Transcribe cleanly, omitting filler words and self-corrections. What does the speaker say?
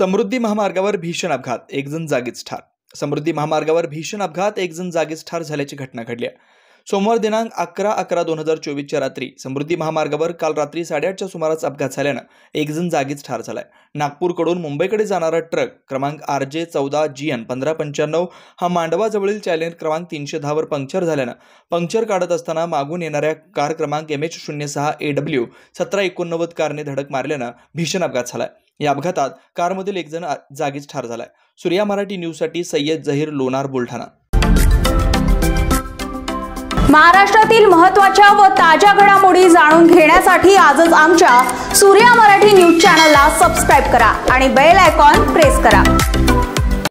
समृद्धी महामार्गावर भीषण अपघात, एक जण जागीच ठार। समृद्धी महामार्गावर भीषण अपघात, एक जण जागीच ठार झाल्याची घटना घडली आहे। सोमवार दिनांक 11/11/2024च्या रात्री समृद्धी महामार्गावर काल रात्री 8:30च्या सुमारास अपघात झाल्यानं एक जण जागीच ठार झालाय। नागपूरकडून मुंबईकडे जाणारा ट्रक क्रमांक RJ14GN 1595 हा मांडवाजवळील चॅलेंज क्रमांक 310 वर पंक्चर झाल्यानं पंक्चर काढत असताना मागून येणाऱ्या कार क्रमांक MH06AW 1789 कारने धडक मारल्यानं भीषण अपघात झालाय। या अपघातात कारमधील एक जण जागीच ठार झालाय। सूर्या मराठी न्यूजसाठी सय्यद जहीर, लोणार, बुलढाणा। महाराष्ट्रातील महत्त्वाच्या व ताज्या घडामोडी जाणून घेण्यासाठी आजच आमच्या सूर्या मराठी न्यूज चॅनलला सबस्क्राइब करा आणि बेल आयकॉन प्रेस करा।